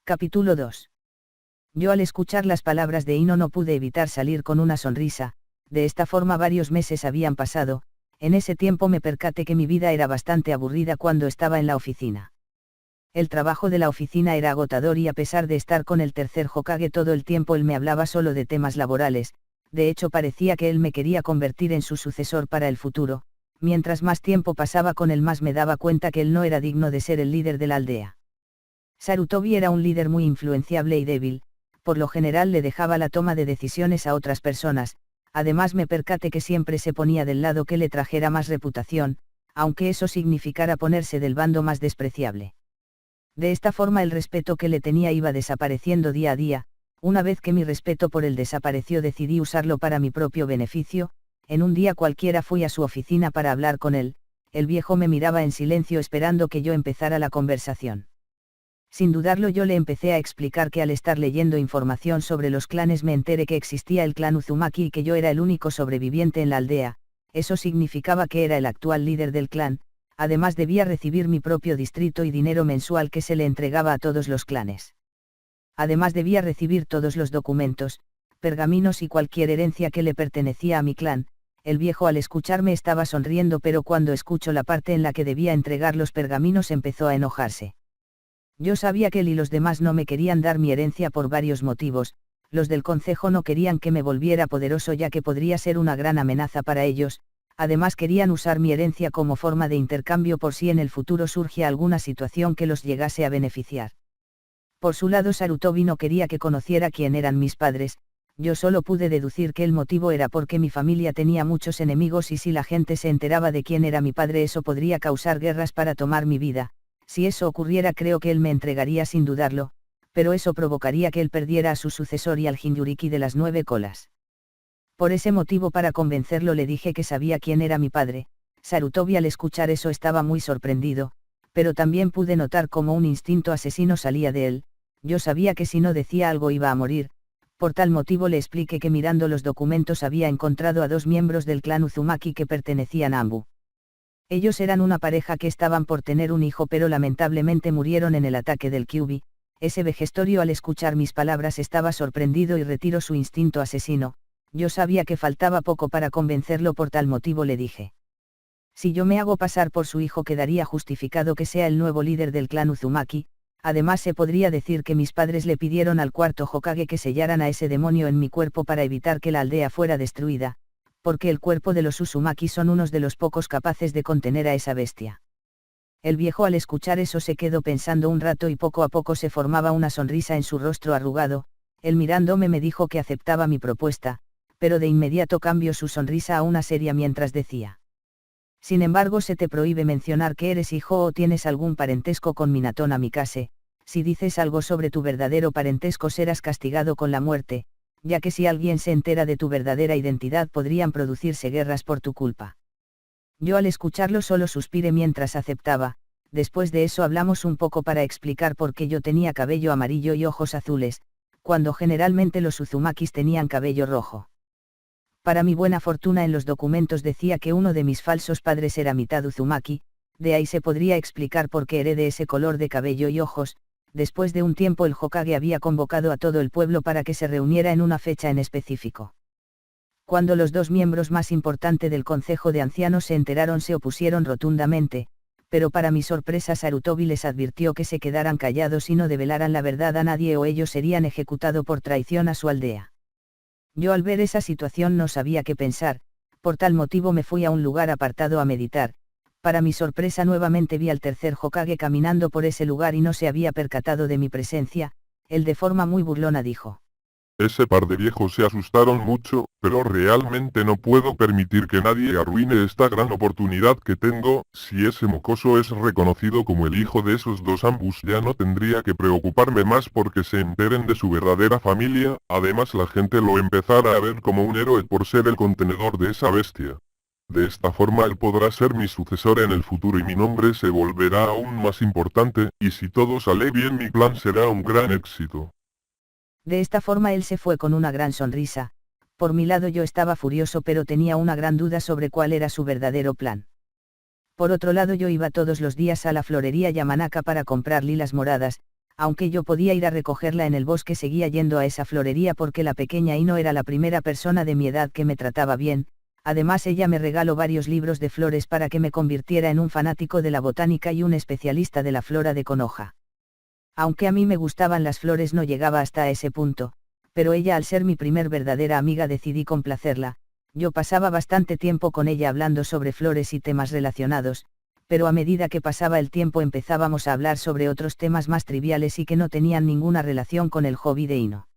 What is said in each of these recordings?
Capítulo 2. Yo al escuchar las palabras de Ino no pude evitar salir con una sonrisa. De esta forma varios meses habían pasado. En ese tiempo me percaté que mi vida era bastante aburrida cuando estaba en la oficina. El trabajo de la oficina era agotador y a pesar de estar con el tercer Hokage todo el tiempo él me hablaba solo de temas laborales. De hecho parecía que él me quería convertir en su sucesor para el futuro. Mientras más tiempo pasaba con él más me daba cuenta que él no era digno de ser el líder de la aldea. Sarutobi era un líder muy influenciable y débil, por lo general le dejaba la toma de decisiones a otras personas, además me percaté que siempre se ponía del lado que le trajera más reputación, aunque eso significara ponerse del bando más despreciable. De esta forma el respeto que le tenía iba desapareciendo día a día. Una vez que mi respeto por él desapareció decidí usarlo para mi propio beneficio. En un día cualquiera fui a su oficina para hablar con él, el viejo me miraba en silencio esperando que yo empezara la conversación. Sin dudarlo yo le empecé a explicar que al estar leyendo información sobre los clanes me enteré que existía el clan Uzumaki y que yo era el único sobreviviente en la aldea. Eso significaba que era el actual líder del clan, además debía recibir mi propio distrito y dinero mensual que se le entregaba a todos los clanes. Además debía recibir todos los documentos, pergaminos y cualquier herencia que le pertenecía a mi clan. El viejo al escucharme estaba sonriendo pero cuando escuchó la parte en la que debía entregar los pergaminos empezó a enojarse. Yo sabía que él y los demás no me querían dar mi herencia por varios motivos. Los del concejo no querían que me volviera poderoso ya que podría ser una gran amenaza para ellos, además querían usar mi herencia como forma de intercambio por si en el futuro surgía alguna situación que los llegase a beneficiar. Por su lado Sarutobi no quería que conociera quién eran mis padres. Yo solo pude deducir que el motivo era porque mi familia tenía muchos enemigos y si la gente se enteraba de quién era mi padre eso podría causar guerras para tomar mi vida. Si eso ocurriera creo que él me entregaría sin dudarlo, pero eso provocaría que él perdiera a su sucesor y al Jinchuriki de las 9 colas. Por ese motivo para convencerlo le dije que sabía quién era mi padre. Sarutobi al escuchar eso estaba muy sorprendido, pero también pude notar cómo un instinto asesino salía de él. Yo sabía que si no decía algo iba a morir, por tal motivo le expliqué que mirando los documentos había encontrado a 2 miembros del clan Uzumaki que pertenecían a Anbu. Ellos eran una pareja que estaban por tener un hijo pero lamentablemente murieron en el ataque del Kyuubi. Ese vejestorio al escuchar mis palabras estaba sorprendido y retiró su instinto asesino. Yo sabía que faltaba poco para convencerlo por tal motivo le dije. Si yo me hago pasar por su hijo quedaría justificado que sea el nuevo líder del clan Uzumaki, además se podría decir que mis padres le pidieron al cuarto Hokage que sellaran a ese demonio en mi cuerpo para evitar que la aldea fuera destruida, porque el cuerpo de los Uzumaki son unos de los pocos capaces de contener a esa bestia. El viejo al escuchar eso se quedó pensando un rato y poco a poco se formaba una sonrisa en su rostro arrugado. Él mirándome me dijo que aceptaba mi propuesta, pero de inmediato cambió su sonrisa a una seria mientras decía. Sin embargo se te prohíbe mencionar que eres hijo o tienes algún parentesco con Minato Namikaze. Si dices algo sobre tu verdadero parentesco serás castigado con la muerte, ya que si alguien se entera de tu verdadera identidad podrían producirse guerras por tu culpa. Yo al escucharlo solo suspiré mientras aceptaba. Después de eso hablamos un poco para explicar por qué yo tenía cabello amarillo y ojos azules, cuando generalmente los Uzumakis tenían cabello rojo. Para mi buena fortuna en los documentos decía que uno de mis falsos padres era mitad Uzumaki, de ahí se podría explicar por qué heredé ese color de cabello y ojos. Después de un tiempo el Hokage había convocado a todo el pueblo para que se reuniera en una fecha en específico. Cuando los 2 miembros más importantes del Consejo de Ancianos se enteraron se opusieron rotundamente, pero para mi sorpresa Sarutobi les advirtió que se quedaran callados y no develaran la verdad a nadie o ellos serían ejecutados por traición a su aldea. Yo al ver esa situación no sabía qué pensar, por tal motivo me fui a un lugar apartado a meditar. Para mi sorpresa nuevamente vi al tercer Hokage caminando por ese lugar y no se había percatado de mi presencia. Él de forma muy burlona dijo. Ese par de viejos se asustaron mucho, pero realmente no puedo permitir que nadie arruine esta gran oportunidad que tengo. Si ese mocoso es reconocido como el hijo de esos 2 Anbus ya no tendría que preocuparme más porque se enteren de su verdadera familia, además la gente lo empezará a ver como un héroe por ser el contenedor de esa bestia. De esta forma él podrá ser mi sucesor en el futuro y mi nombre se volverá aún más importante, y si todo sale bien mi plan será un gran éxito. De esta forma él se fue con una gran sonrisa. Por mi lado yo estaba furioso pero tenía una gran duda sobre cuál era su verdadero plan. Por otro lado yo iba todos los días a la florería Yamanaka para comprar lilas moradas. Aunque yo podía ir a recogerla en el bosque, seguía yendo a esa florería porque la pequeña Ino era la primera persona de mi edad que me trataba bien. Además, ella me regaló varios libros de flores para que me convirtiera en un fanático de la botánica y un especialista de la flora de Konoha. Aunque a mí me gustaban las flores, no llegaba hasta ese punto, pero ella, al ser mi primer verdadera amiga, decidí complacerla. Yo pasaba bastante tiempo con ella hablando sobre flores y temas relacionados, pero a medida que pasaba el tiempo empezábamos a hablar sobre otros temas más triviales y que no tenían ninguna relación con el hobby de Ino.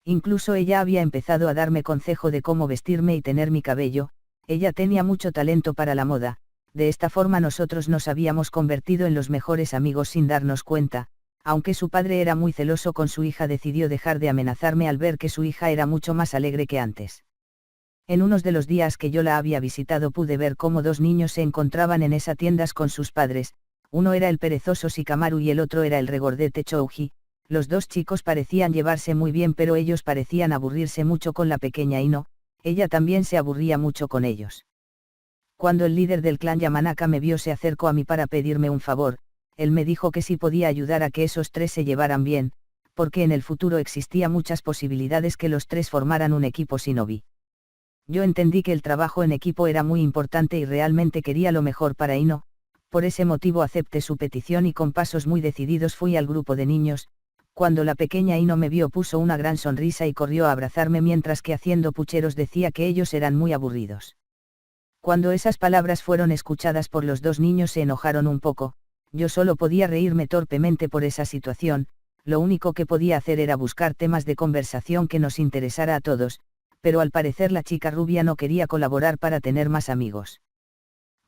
Incluso ella había empezado a darme consejo de cómo vestirme y tener mi cabello. Ella tenía mucho talento para la moda. De esta forma nosotros nos habíamos convertido en los mejores amigos sin darnos cuenta. Aunque su padre era muy celoso con su hija, decidió dejar de amenazarme al ver que su hija era mucho más alegre que antes. En unos de los días que yo la había visitado pude ver cómo dos niños se encontraban en esa tienda con sus padres. Uno era el perezoso Shikamaru y el otro era el regordete Chouji. Los dos chicos parecían llevarse muy bien, pero ellos parecían aburrirse mucho con la pequeña Ino. Ella también se aburría mucho con ellos. Cuando el líder del clan Yamanaka me vio, se acercó a mí para pedirme un favor. Él me dijo que sí podía ayudar a que esos tres se llevaran bien, porque en el futuro existía muchas posibilidades que los tres formaran un equipo shinobi. Yo entendí que el trabajo en equipo era muy importante y realmente quería lo mejor para Ino. Por ese motivo acepté su petición y con pasos muy decididos fui al grupo de niños. Cuando la pequeña Ino me vio, puso una gran sonrisa y corrió a abrazarme, mientras que haciendo pucheros decía que ellos eran muy aburridos. Cuando esas palabras fueron escuchadas por los dos niños, se enojaron un poco. Yo solo podía reírme torpemente por esa situación. Lo único que podía hacer era buscar temas de conversación que nos interesara a todos, pero al parecer la chica rubia no quería colaborar para tener más amigos.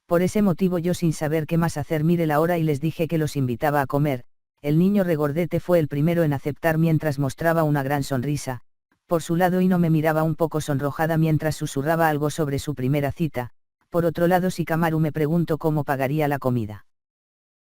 Por ese motivo, yo, sin saber qué más hacer, miré la hora y les dije que los invitaba a comer. El niño regordete fue el primero en aceptar mientras mostraba una gran sonrisa. Por su lado, Ino me miraba un poco sonrojada mientras susurraba algo sobre su primera cita. Por otro lado, Shikamaru me preguntó cómo pagaría la comida.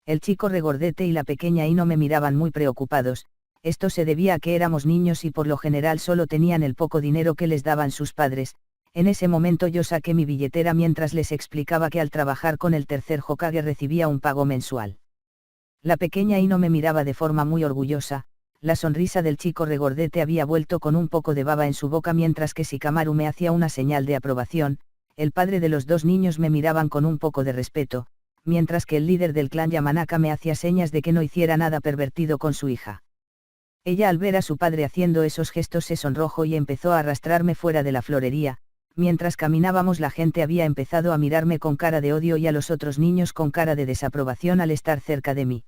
El chico regordete y la pequeña Ino me miraban muy preocupados. Esto se debía a que éramos niños y por lo general solo tenían el poco dinero que les daban sus padres. En ese momento yo saqué mi billetera mientras les explicaba que al trabajar con el tercer Hokage recibía un pago mensual. La pequeña Ino me miraba de forma muy orgullosa. La sonrisa del chico regordete había vuelto con un poco de baba en su boca, mientras que Shikamaru me hacía una señal de aprobación. El padre de los dos niños me miraban con un poco de respeto, mientras que el líder del clan Yamanaka me hacía señas de que no hiciera nada pervertido con su hija. Ella, al ver a su padre haciendo esos gestos, se sonrojó y empezó a arrastrarme fuera de la florería. Mientras caminábamos, la gente había empezado a mirarme con cara de odio y a los otros niños con cara de desaprobación al estar cerca de mí.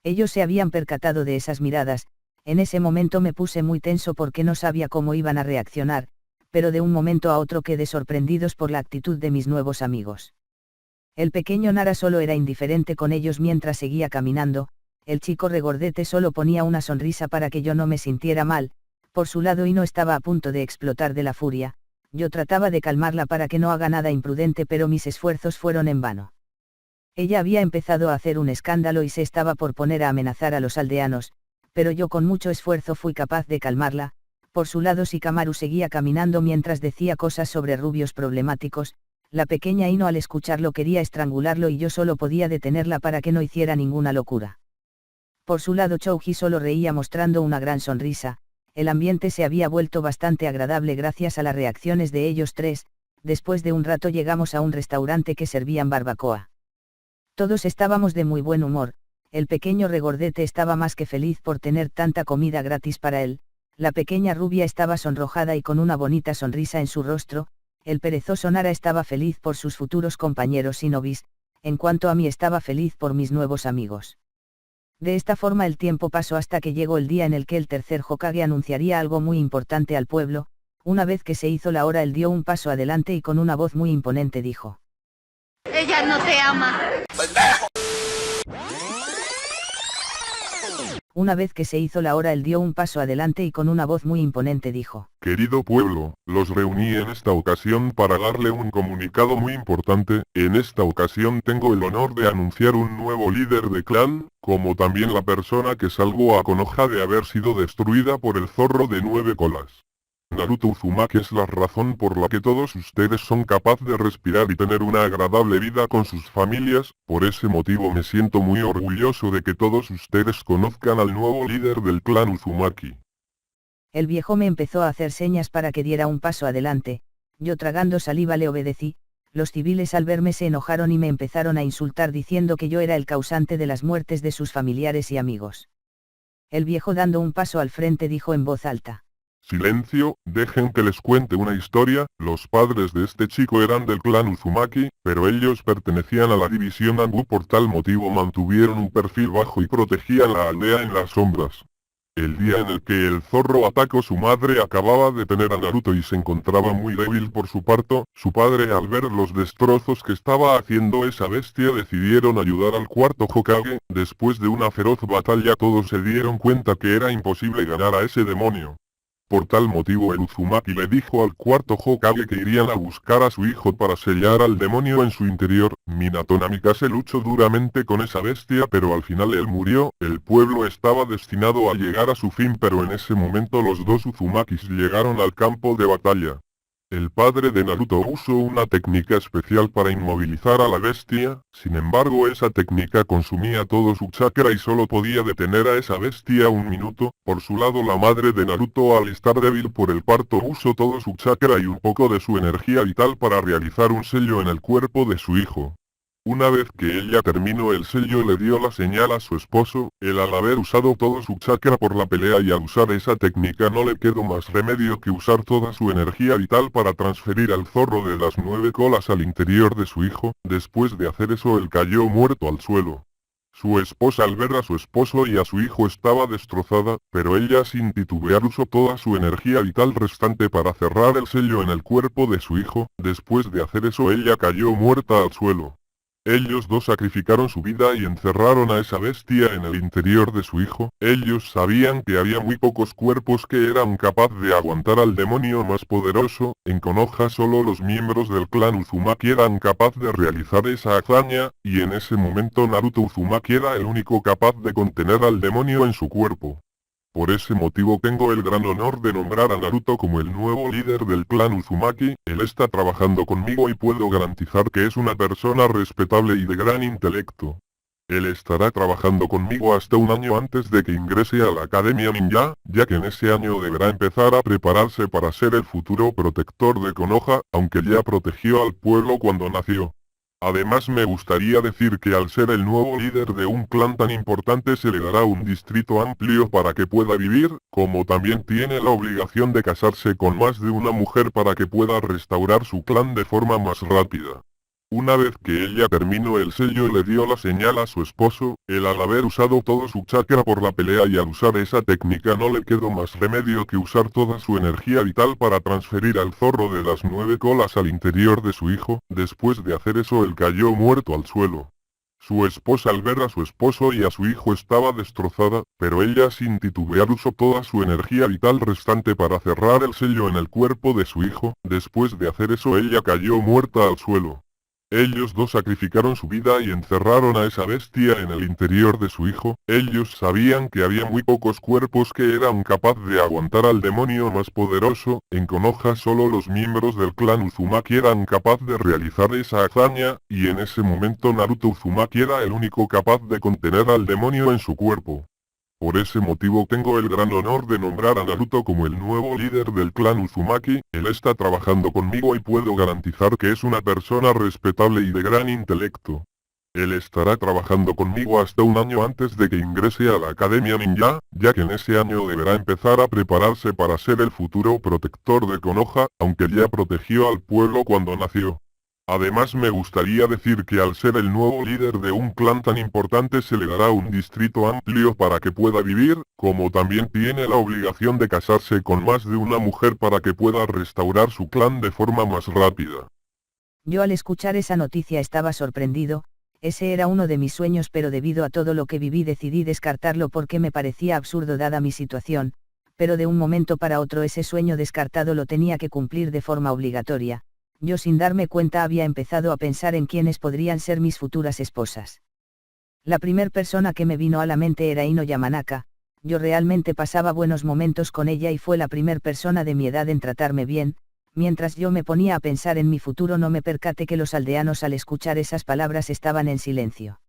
Ellos se habían percatado de esas miradas. En ese momento me puse muy tenso porque no sabía cómo iban a reaccionar, pero de un momento a otro quedé sorprendidos por la actitud de mis nuevos amigos. El pequeño Nara solo era indiferente con ellos mientras seguía caminando. El chico regordete solo ponía una sonrisa para que yo no me sintiera mal. Por su lado, Ino estaba a punto de explotar de la furia. Yo trataba de calmarla para que no haga nada imprudente, pero mis esfuerzos fueron en vano. Ella había empezado a hacer un escándalo y se estaba por poner a amenazar a los aldeanos, pero yo con mucho esfuerzo fui capaz de calmarla. Por su lado, Shikamaru seguía caminando mientras decía cosas sobre rubios problemáticos. La pequeña Ino, al escucharlo, quería estrangularlo y yo solo podía detenerla para que no hiciera ninguna locura. Por su lado, Chouji solo reía mostrando una gran sonrisa. El ambiente se había vuelto bastante agradable gracias a las reacciones de ellos tres. Después de un rato llegamos a un restaurante que servían barbacoa. Todos estábamos de muy buen humor. El pequeño regordete estaba más que feliz por tener tanta comida gratis para él. La pequeña rubia estaba sonrojada y con una bonita sonrisa en su rostro. El perezoso Nara estaba feliz por sus futuros compañeros shinobis. En cuanto a mí, estaba feliz por mis nuevos amigos. De esta forma el tiempo pasó hasta que llegó el día en el que el tercer Hokage anunciaría algo muy importante al pueblo. Una vez que se hizo la hora, él dio un paso adelante y con una voz muy imponente dijo: Ella no te ama. Una vez que se hizo la hora, él dio un paso adelante y con una voz muy imponente dijo: Querido pueblo, los reuní en esta ocasión para darle un comunicado muy importante. En esta ocasión tengo el honor de anunciar un nuevo líder de clan, como también la persona que salvó a Konoha de haber sido destruida por el zorro de 9 colas. Naruto Uzumaki es la razón por la que todos ustedes son capaces de respirar y tener una agradable vida con sus familias, por ese motivo me siento muy orgulloso de que todos ustedes conozcan al nuevo líder del clan Uzumaki. El viejo me empezó a hacer señas para que diera un paso adelante, yo tragando saliva le obedecí. Los civiles al verme se enojaron y me empezaron a insultar diciendo que yo era el causante de las muertes de sus familiares y amigos. El viejo dando un paso al frente dijo en voz alta: Silencio, dejen que les cuente una historia. Los padres de este chico eran del clan Uzumaki, pero ellos pertenecían a la división Anbu, por tal motivo mantuvieron un perfil bajo y protegían la aldea en las sombras. El día en el que el zorro atacó, su madre acababa de tener a Naruto y se encontraba muy débil por su parto. Su padre, al ver los destrozos que estaba haciendo esa bestia, decidieron ayudar al cuarto Hokage. Después de una feroz batalla todos se dieron cuenta que era imposible ganar a ese demonio. Por tal motivo el Uzumaki le dijo al cuarto Hokage que irían a buscar a su hijo para sellar al demonio en su interior. Minato Namikaze luchó duramente con esa bestia, pero al final él murió. El pueblo estaba destinado a llegar a su fin, pero en ese momento los dos Uzumakis llegaron al campo de batalla. El padre de Naruto usó una técnica especial para inmovilizar a la bestia, sin embargo esa técnica consumía todo su chakra y solo podía detener a esa bestia un minuto. Por su lado la madre de Naruto, al estar débil por el parto, usó todo su chakra y un poco de su energía vital para realizar un sello en el cuerpo de su hijo. Una vez que ella terminó el sello le dio la señal a su esposo. Él, al haber usado todo su chakra por la pelea y al usar esa técnica, no le quedó más remedio que usar toda su energía vital para transferir al zorro de las 9 colas al interior de su hijo. Después de hacer eso él cayó muerto al suelo. Su esposa, al ver a su esposo y a su hijo, estaba destrozada, pero ella sin titubear usó toda su energía vital restante para cerrar el sello en el cuerpo de su hijo. Después de hacer eso ella cayó muerta al suelo. Ellos dos sacrificaron su vida y encerraron a esa bestia en el interior de su hijo. Ellos sabían que había muy pocos cuerpos que eran capaces de aguantar al demonio más poderoso. En Konoha solo los miembros del clan Uzumaki eran capaces de realizar esa hazaña, y en ese momento Naruto Uzumaki era el único capaz de contener al demonio en su cuerpo. Por ese motivo tengo el gran honor de nombrar a Naruto como el nuevo líder del clan Uzumaki. Él está trabajando conmigo y puedo garantizar que es una persona respetable y de gran intelecto. Él estará trabajando conmigo hasta un año antes de que ingrese a la Academia Ninja, ya que en ese año deberá empezar a prepararse para ser el futuro protector de Konoha, aunque ya protegió al pueblo cuando nació. Además me gustaría decir que al ser el nuevo líder de un clan tan importante se le dará un distrito amplio para que pueda vivir, como también tiene la obligación de casarse con más de una mujer para que pueda restaurar su clan de forma más rápida. Una vez que ella terminó el sello y le dio la señal a su esposo, él, al haber usado todo su chakra por la pelea y al usar esa técnica, no le quedó más remedio que usar toda su energía vital para transferir al zorro de las 9 colas al interior de su hijo. Después de hacer eso él cayó muerto al suelo. Su esposa, al ver a su esposo y a su hijo, estaba destrozada, pero ella sin titubear usó toda su energía vital restante para cerrar el sello en el cuerpo de su hijo. Después de hacer eso ella cayó muerta al suelo. Ellos dos sacrificaron su vida y encerraron a esa bestia en el interior de su hijo. Ellos sabían que había muy pocos cuerpos que eran capaces de aguantar al demonio más poderoso. En Konoha solo los miembros del clan Uzumaki eran capaces de realizar esa hazaña, y en ese momento Naruto Uzumaki era el único capaz de contener al demonio en su cuerpo. Por ese motivo tengo el gran honor de nombrar a Naruto como el nuevo líder del clan Uzumaki. Él está trabajando conmigo y puedo garantizar que es una persona respetable y de gran intelecto. Él estará trabajando conmigo hasta un año antes de que ingrese a la Academia Ninja, ya que en ese año deberá empezar a prepararse para ser el futuro protector de Konoha, aunque ya protegió al pueblo cuando nació. Además me gustaría decir que al ser el nuevo líder de un clan tan importante se le dará un distrito amplio para que pueda vivir, como también tiene la obligación de casarse con más de una mujer para que pueda restaurar su clan de forma más rápida. Yo al escuchar esa noticia estaba sorprendido. Ese era uno de mis sueños, pero debido a todo lo que viví decidí descartarlo porque me parecía absurdo dada mi situación, pero de un momento para otro ese sueño descartado lo tenía que cumplir de forma obligatoria. Yo sin darme cuenta había empezado a pensar en quiénes podrían ser mis futuras esposas. La primer persona que me vino a la mente era Ino Yamanaka. Yo realmente pasaba buenos momentos con ella y fue la primer persona de mi edad en tratarme bien. Mientras yo me ponía a pensar en mi futuro no me percaté que los aldeanos al escuchar esas palabras estaban en silencio.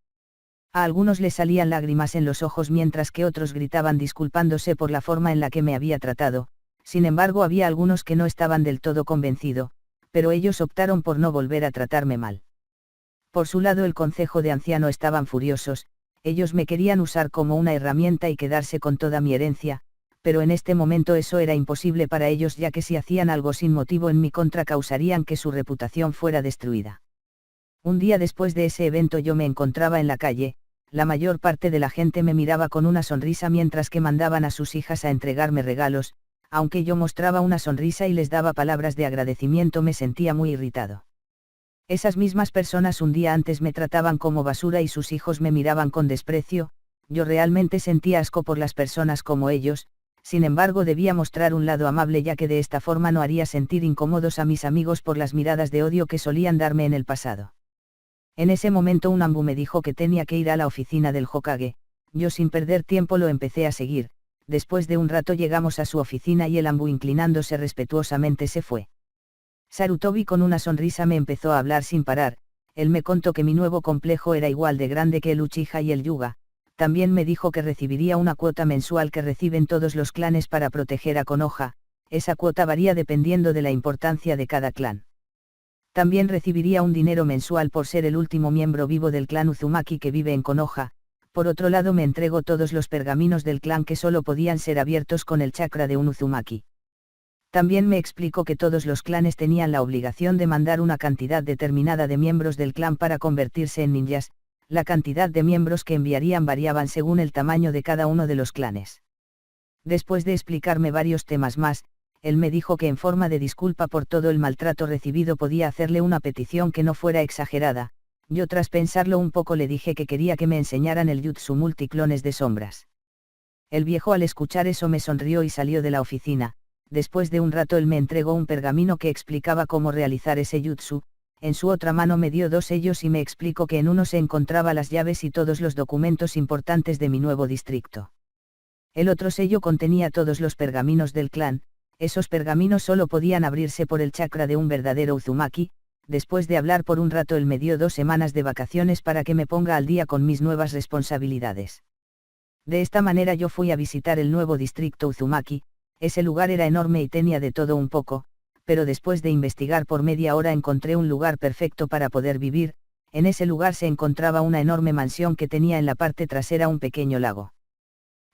A algunos les salían lágrimas en los ojos mientras que otros gritaban disculpándose por la forma en la que me había tratado. Sin embargo había algunos que no estaban del todo convencidos, pero ellos optaron por no volver a tratarme mal. Por su lado el concejo de anciano estaban furiosos, ellos me querían usar como una herramienta y quedarse con toda mi herencia, pero en este momento eso era imposible para ellos ya que si hacían algo sin motivo en mi contra causarían que su reputación fuera destruida. Un día después de ese evento yo me encontraba en la calle, la mayor parte de la gente me miraba con una sonrisa mientras que mandaban a sus hijas a entregarme regalos, aunque yo mostraba una sonrisa y les daba palabras de agradecimiento me sentía muy irritado. Esas mismas personas un día antes me trataban como basura y sus hijos me miraban con desprecio, yo realmente sentía asco por las personas como ellos. Sin embargo debía mostrar un lado amable ya que de esta forma no haría sentir incómodos a mis amigos por las miradas de odio que solían darme en el pasado. En ese momento un ambu me dijo que tenía que ir a la oficina del Hokage, yo sin perder tiempo lo empecé a seguir, después de un rato llegamos a su oficina y el ambu inclinándose respetuosamente se fue. Sarutobi con una sonrisa me empezó a hablar sin parar, él me contó que mi nuevo complejo era igual de grande que el Uchiha y el Hyuga. También me dijo que recibiría una cuota mensual que reciben todos los clanes para proteger a Konoha, esa cuota varía dependiendo de la importancia de cada clan. También recibiría un dinero mensual por ser el último miembro vivo del clan Uzumaki que vive en Konoha. Por otro lado me entregó todos los pergaminos del clan que solo podían ser abiertos con el chakra de un Uzumaki. También me explicó que todos los clanes tenían la obligación de mandar una cantidad determinada de miembros del clan para convertirse en ninjas. La cantidad de miembros que enviarían variaban según el tamaño de cada uno de los clanes. Después de explicarme varios temas más, él me dijo que en forma de disculpa por todo el maltrato recibido podía hacerle una petición que no fuera exagerada. Yo tras pensarlo un poco le dije que quería que me enseñaran el jutsu multiclones de sombras. El viejo al escuchar eso me sonrió y salió de la oficina. Después de un rato él me entregó un pergamino que explicaba cómo realizar ese jutsu. En su otra mano me dio 2 sellos y me explicó que en uno se encontraba las llaves y todos los documentos importantes de mi nuevo distrito. El otro sello contenía todos los pergaminos del clan, esos pergaminos solo podían abrirse por el chakra de un verdadero Uzumaki. Después de hablar por un rato él me dio 2 semanas de vacaciones para que me ponga al día con mis nuevas responsabilidades. De esta manera yo fui a visitar el nuevo distrito Uzumaki, ese lugar era enorme y tenía de todo un poco, pero después de investigar por media hora encontré un lugar perfecto para poder vivir. En ese lugar se encontraba una enorme mansión que tenía en la parte trasera un pequeño lago.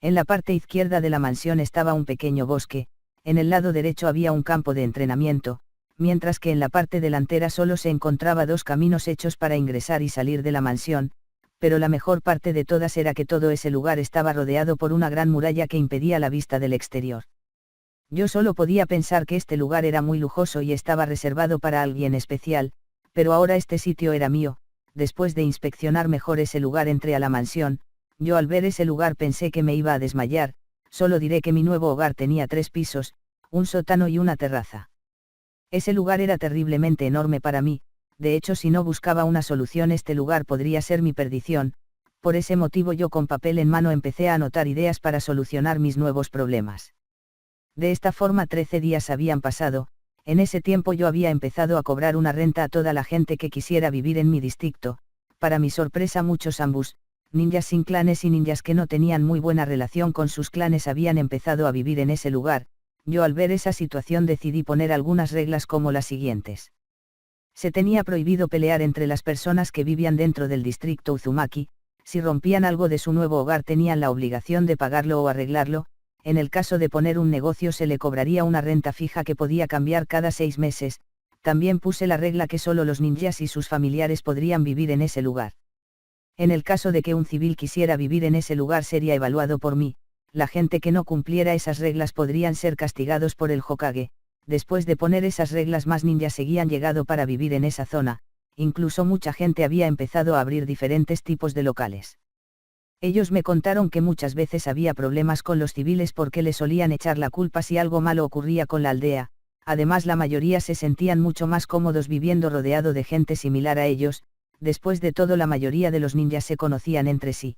En la parte izquierda de la mansión estaba un pequeño bosque, en el lado derecho había un campo de entrenamiento, mientras que en la parte delantera solo se encontraba 2 caminos hechos para ingresar y salir de la mansión, pero la mejor parte de todas era que todo ese lugar estaba rodeado por una gran muralla que impedía la vista del exterior. Yo solo podía pensar que este lugar era muy lujoso y estaba reservado para alguien especial, pero ahora este sitio era mío. Después de inspeccionar mejor ese lugar entré a la mansión. Yo al ver ese lugar pensé que me iba a desmayar. Solo diré que mi nuevo hogar tenía 3 pisos, un sótano y una terraza. Ese lugar era terriblemente enorme para mí, de hecho si no buscaba una solución este lugar podría ser mi perdición. Por ese motivo yo con papel en mano empecé a anotar ideas para solucionar mis nuevos problemas. De esta forma 13 días habían pasado. En ese tiempo yo había empezado a cobrar una renta a toda la gente que quisiera vivir en mi distrito. Para mi sorpresa muchos ambus, ninjas sin clanes y ninjas que no tenían muy buena relación con sus clanes habían empezado a vivir en ese lugar. Yo al ver esa situación decidí poner algunas reglas como las siguientes. Se tenía prohibido pelear entre las personas que vivían dentro del distrito Uzumaki. Si rompían algo de su nuevo hogar tenían la obligación de pagarlo o arreglarlo. En el caso de poner un negocio se le cobraría una renta fija que podía cambiar cada 6 meses. También puse la regla que solo los ninjas y sus familiares podrían vivir en ese lugar. En el caso de que un civil quisiera vivir en ese lugar sería evaluado por mí. La gente que no cumpliera esas reglas podrían ser castigados por el Hokage. Después de poner esas reglas más ninjas seguían llegado para vivir en esa zona. Incluso mucha gente había empezado a abrir diferentes tipos de locales. Ellos me contaron que muchas veces había problemas con los civiles porque le solían echar la culpa si algo malo ocurría con la aldea. Además la mayoría se sentían mucho más cómodos viviendo rodeado de gente similar a ellos. Después de todo la mayoría de los ninjas se conocían entre sí.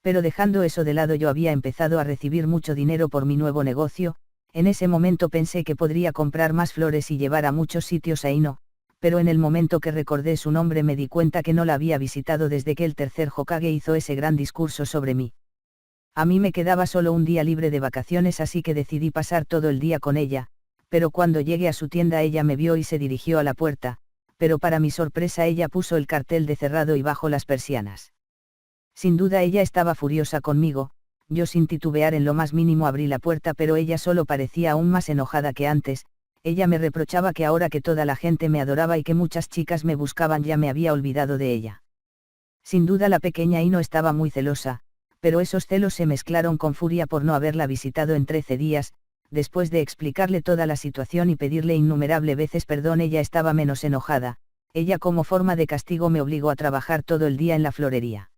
Pero dejando eso de lado, yo había empezado a recibir mucho dinero por mi nuevo negocio. En ese momento pensé que podría comprar más flores y llevar a muchos sitios a Ino, pero en el momento que recordé su nombre me di cuenta que no la había visitado desde que el tercer Hokage hizo ese gran discurso sobre mí. A mí me quedaba solo un día libre de vacaciones, así que decidí pasar todo el día con ella, pero cuando llegué a su tienda ella me vio y se dirigió a la puerta, pero para mi sorpresa ella puso el cartel de cerrado y bajó las persianas. Sin duda ella estaba furiosa conmigo. Yo sin titubear en lo más mínimo abrí la puerta, pero ella solo parecía aún más enojada que antes. Ella me reprochaba que ahora que toda la gente me adoraba y que muchas chicas me buscaban ya me había olvidado de ella. Sin duda la pequeña Ino estaba muy celosa, pero esos celos se mezclaron con furia por no haberla visitado en 13 días, después de explicarle toda la situación y pedirle innumerables veces perdón ella estaba menos enojada. Ella como forma de castigo me obligó a trabajar todo el día en la florería.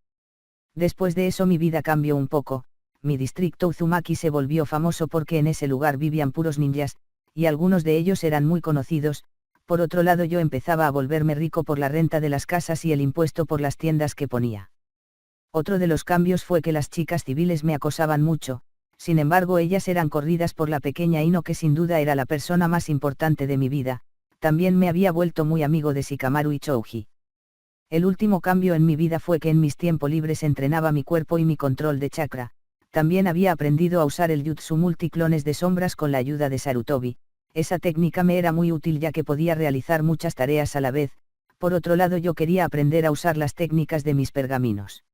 Después de eso mi vida cambió un poco. Mi distrito Uzumaki se volvió famoso porque en ese lugar vivían puros ninjas, y algunos de ellos eran muy conocidos. Por otro lado yo empezaba a volverme rico por la renta de las casas y el impuesto por las tiendas que ponía. Otro de los cambios fue que las chicas civiles me acosaban mucho, sin embargo ellas eran corridas por la pequeña Ino que sin duda era la persona más importante de mi vida. También me había vuelto muy amigo de Shikamaru y Chouji. El último cambio en mi vida fue que en mis tiempos libres entrenaba mi cuerpo y mi control de chakra. También había aprendido a usar el jutsu multiclones de sombras con la ayuda de Sarutobi. Esa técnica me era muy útil ya que podía realizar muchas tareas a la vez. Por otro lado yo quería aprender a usar las técnicas de mis pergaminos.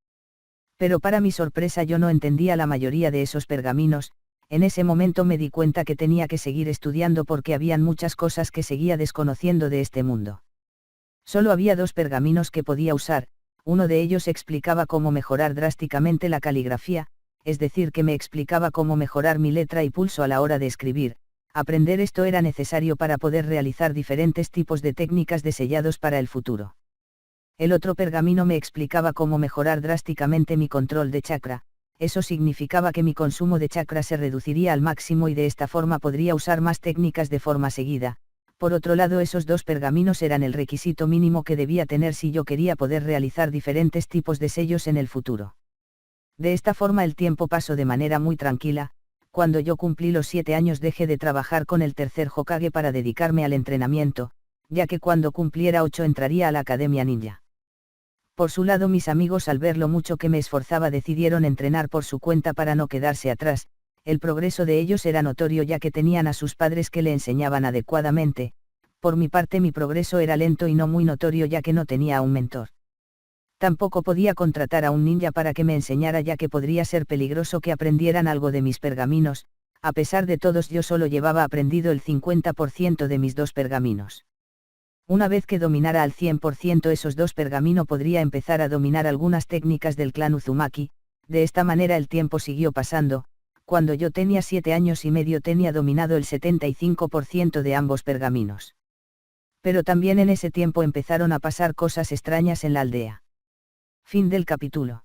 Pero para mi sorpresa yo no entendía la mayoría de esos pergaminos. En ese momento me di cuenta que tenía que seguir estudiando porque habían muchas cosas que seguía desconociendo de este mundo. Solo había 2 pergaminos que podía usar. Uno de ellos explicaba cómo mejorar drásticamente la caligrafía, es decir, que me explicaba cómo mejorar mi letra y pulso a la hora de escribir. Aprender esto era necesario para poder realizar diferentes tipos de técnicas de sellados para el futuro. El otro pergamino me explicaba cómo mejorar drásticamente mi control de chakra. Eso significaba que mi consumo de chakra se reduciría al máximo y de esta forma podría usar más técnicas de forma seguida. Por otro lado, esos 2 pergaminos eran el requisito mínimo que debía tener si yo quería poder realizar diferentes tipos de sellos en el futuro. De esta forma el tiempo pasó de manera muy tranquila. Cuando yo cumplí los 7 años dejé de trabajar con el tercer Hokage para dedicarme al entrenamiento, ya que cuando cumpliera 8 entraría a la Academia Ninja. Por su lado mis amigos, al ver lo mucho que me esforzaba, decidieron entrenar por su cuenta para no quedarse atrás. El progreso de ellos era notorio ya que tenían a sus padres que le enseñaban adecuadamente. Por mi parte mi progreso era lento y no muy notorio ya que no tenía a un mentor. Tampoco podía contratar a un ninja para que me enseñara ya que podría ser peligroso que aprendieran algo de mis pergaminos. A pesar de todos yo solo llevaba aprendido el 50% de mis 2 pergaminos. Una vez que dominara al 100% esos 2 pergaminos podría empezar a dominar algunas técnicas del clan Uzumaki. De esta manera el tiempo siguió pasando. Cuando yo tenía 7 años y medio tenía dominado el 75% de ambos pergaminos. Pero también en ese tiempo empezaron a pasar cosas extrañas en la aldea. Fin del capítulo.